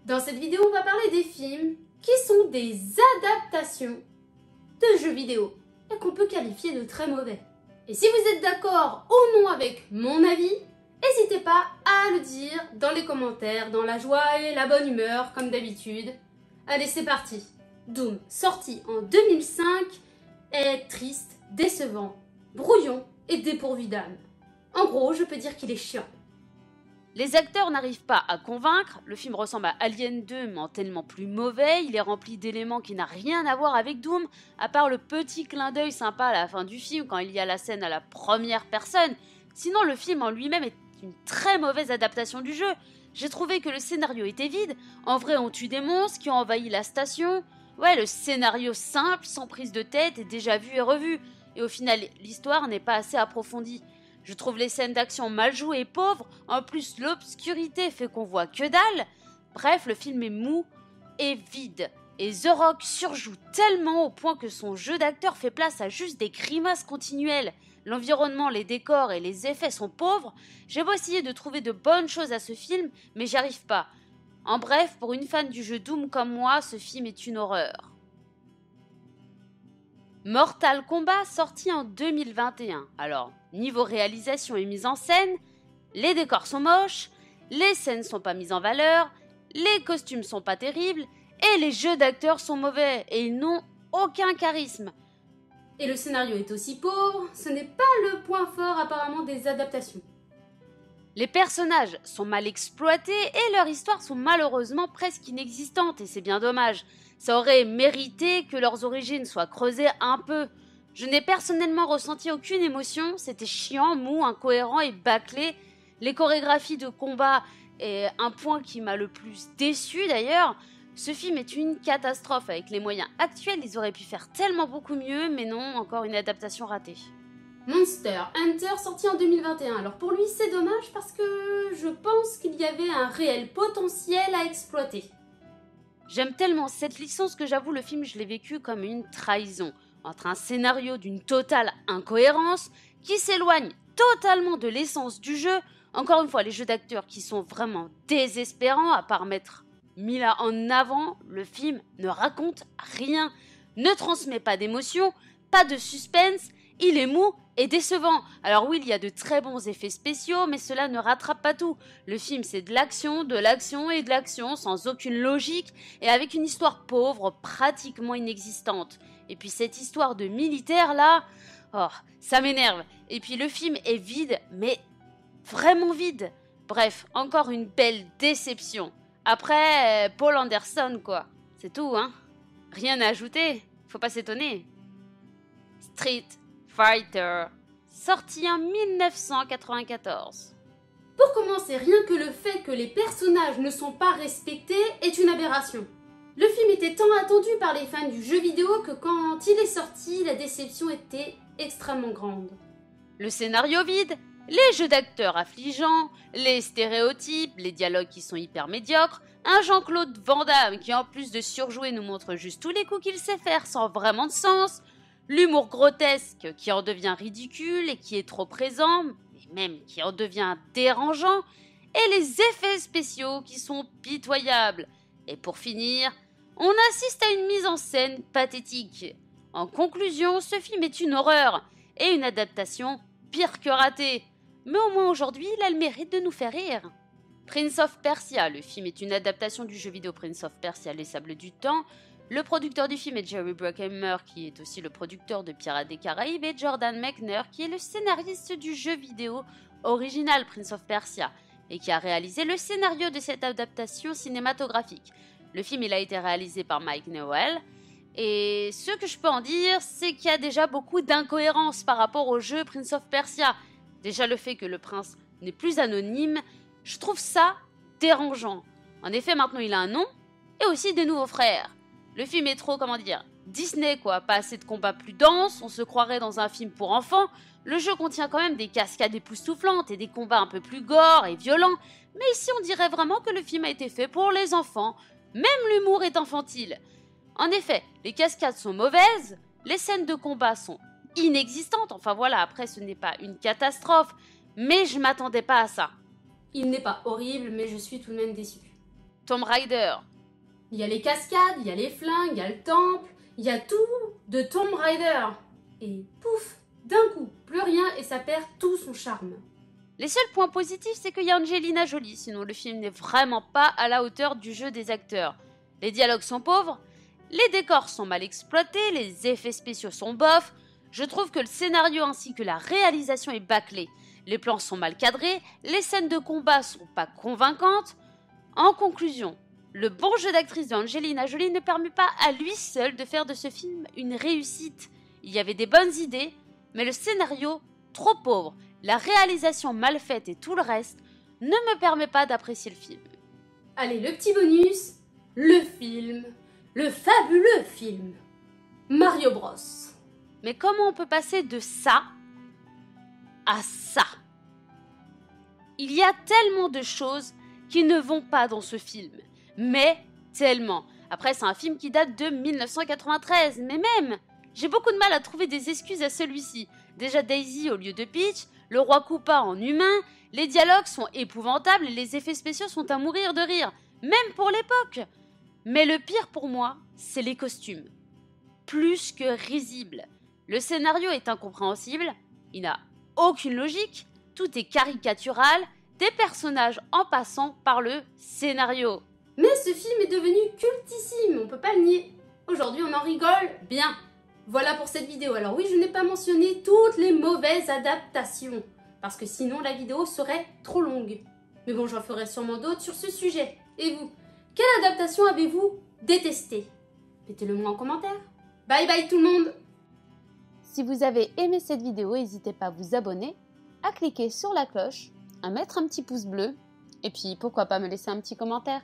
Dans cette vidéo, on va parler des films qui sont des adaptations de jeux vidéo et qu'on peut qualifier de très mauvais. Et si vous êtes d'accord ou non avec mon avis, n'hésitez pas à le dire dans les commentaires, dans la joie et la bonne humeur, comme d'habitude. Allez, c'est parti. Doom, sorti en 2005, est triste, décevant, brouillon et dépourvu d'âme. En gros, je peux dire qu'il est chiant. Les acteurs n'arrivent pas à convaincre, le film ressemble à Alien 2 mais en tellement plus mauvais, il est rempli d'éléments qui n'ont rien à voir avec Doom, à part le petit clin d'œil sympa à la fin du film quand il y a la scène à la première personne. Sinon le film en lui-même est une très mauvaise adaptation du jeu. J'ai trouvé que le scénario était vide, en vrai on tue des monstres qui ont envahi la station. Ouais, le scénario simple, sans prise de tête, est déjà vu et revu, et au final l'histoire n'est pas assez approfondie. Je trouve les scènes d'action mal jouées et pauvres, en plus l'obscurité fait qu'on voit que dalle. Bref, le film est mou et vide. Et The Rock surjoue tellement au point que son jeu d'acteur fait place à juste des grimaces continuelles. L'environnement, les décors et les effets sont pauvres. J'ai beau essayer de trouver de bonnes choses à ce film, mais j'y arrive pas. En bref, pour une fan du jeu Doom comme moi, ce film est une horreur. Mortal Kombat sorti en 2021. Alors, niveau réalisation et mise en scène, les décors sont moches, les scènes sont pas mises en valeur, les costumes sont pas terribles, et les jeux d'acteurs sont mauvais, et ils n'ont aucun charisme. Et le scénario est aussi pauvre, ce n'est pas le point fort apparemment des adaptations. Les personnages sont mal exploités et leurs histoires sont malheureusement presque inexistantes et c'est bien dommage. Ça aurait mérité que leurs origines soient creusées un peu. Je n'ai personnellement ressenti aucune émotion, c'était chiant, mou, incohérent et bâclé. Les chorégraphies de combat est un point qui m'a le plus déçu d'ailleurs. Ce film est une catastrophe, avec les moyens actuels, ils auraient pu faire tellement beaucoup mieux, mais non, encore une adaptation ratée. Monster Hunter sorti en 2021. Alors pour lui c'est dommage parce que je pense qu'il y avait un réel potentiel à exploiter. J'aime tellement cette licence que j'avoue le film je l'ai vécu comme une trahison. Entre un scénario d'une totale incohérence qui s'éloigne totalement de l'essence du jeu. Encore une fois les jeux d'acteurs qui sont vraiment désespérants à part mettre Mila en avant. Le film ne raconte rien, ne transmet pas d'émotion, pas de suspense. Il est mou et décevant. Alors oui, il y a de très bons effets spéciaux, mais cela ne rattrape pas tout. Le film, c'est de l'action et de l'action, sans aucune logique, et avec une histoire pauvre, pratiquement inexistante. Et puis cette histoire de militaire là, oh, ça m'énerve. Et puis le film est vide, mais vraiment vide. Bref, encore une belle déception. Après, Paul Anderson quoi. C'est tout, hein. Rien à ajouter, faut pas s'étonner. Street Fighter, sorti en 1994. Pour commencer, rien que le fait que les personnages ne sont pas respectés est une aberration. Le film était tant attendu par les fans du jeu vidéo que quand il est sorti, la déception était extrêmement grande. Le scénario vide, les jeux d'acteurs affligeants, les stéréotypes, les dialogues qui sont hyper médiocres, un Jean-Claude Van Damme qui en plus de surjouer nous montre juste tous les coups qu'il sait faire sans vraiment de sens, l'humour grotesque qui en devient ridicule et qui est trop présent, et même qui en devient dérangeant, et les effets spéciaux qui sont pitoyables. Et pour finir, on assiste à une mise en scène pathétique. En conclusion, ce film est une horreur, et une adaptation pire que ratée. Mais au moins aujourd'hui, il a le mérite de nous faire rire. Prince of Persia, le film est une adaptation du jeu vidéo Prince of Persia, Les Sables du Temps. Le producteur du film est Jerry Bruckheimer, qui est aussi le producteur de Pirates des Caraïbes, et Jordan Mechner, qui est le scénariste du jeu vidéo original Prince of Persia, et qui a réalisé le scénario de cette adaptation cinématographique. Le film il a été réalisé par Mike Newell, et ce que je peux en dire, c'est qu'il y a déjà beaucoup d'incohérences par rapport au jeu Prince of Persia. Déjà le fait que le prince n'est plus anonyme, je trouve ça dérangeant. En effet, maintenant il a un nom, et aussi des nouveaux frères. Le film est trop, Disney quoi, pas assez de combats plus denses, on se croirait dans un film pour enfants. Le jeu contient quand même des cascades époustouflantes et des combats un peu plus gore et violents, mais ici on dirait vraiment que le film a été fait pour les enfants, même l'humour est infantile. En effet, les cascades sont mauvaises, les scènes de combat sont inexistantes, enfin voilà, après ce n'est pas une catastrophe, mais je m'attendais pas à ça. Il n'est pas horrible, mais je suis tout de même déçue. Tomb Raider. Il y a les cascades, il y a les flingues, il y a le temple, il y a tout de Tomb Raider. Et pouf, d'un coup, plus rien et ça perd tout son charme. Les seuls points positifs, c'est qu'il y a Angelina Jolie, sinon le film n'est vraiment pas à la hauteur du jeu des acteurs. Les dialogues sont pauvres, les décors sont mal exploités, les effets spéciaux sont bofs. Je trouve que le scénario ainsi que la réalisation est bâclée. Les plans sont mal cadrés, les scènes de combat sont pas convaincantes. En conclusion, le bon jeu d'actrice d'Angelina Jolie ne permet pas à lui seul de faire de ce film une réussite. Il y avait des bonnes idées, mais le scénario, trop pauvre, la réalisation mal faite et tout le reste, ne me permet pas d'apprécier le film. Allez, le petit bonus, le film, le fabuleux film, Mario Bros. Mais comment on peut passer de ça à ça? Il y a tellement de choses qui ne vont pas dans ce film, mais tellement. Après, c'est un film qui date de 1993, mais même, j'ai beaucoup de mal à trouver des excuses à celui-ci. Déjà Daisy au lieu de Peach, le roi Koopa en humain, les dialogues sont épouvantables et les effets spéciaux sont à mourir de rire, même pour l'époque. Mais le pire pour moi, c'est les costumes. Plus que risibles. Le scénario est incompréhensible, il n'a aucune logique, tout est caricatural, des personnages en passant par le scénario. Mais ce film est devenu cultissime, on peut pas le nier. Aujourd'hui, on en rigole bien. Voilà pour cette vidéo. Alors oui, je n'ai pas mentionné toutes les mauvaises adaptations, parce que sinon la vidéo serait trop longue. Mais bon, j'en ferai sûrement d'autres sur ce sujet. Et vous, quelle adaptation avez-vous détestée? Mettez-le moi en commentaire. Bye bye tout le monde! Si vous avez aimé cette vidéo, n'hésitez pas à vous abonner, à cliquer sur la cloche, à mettre un petit pouce bleu, et puis pourquoi pas me laisser un petit commentaire.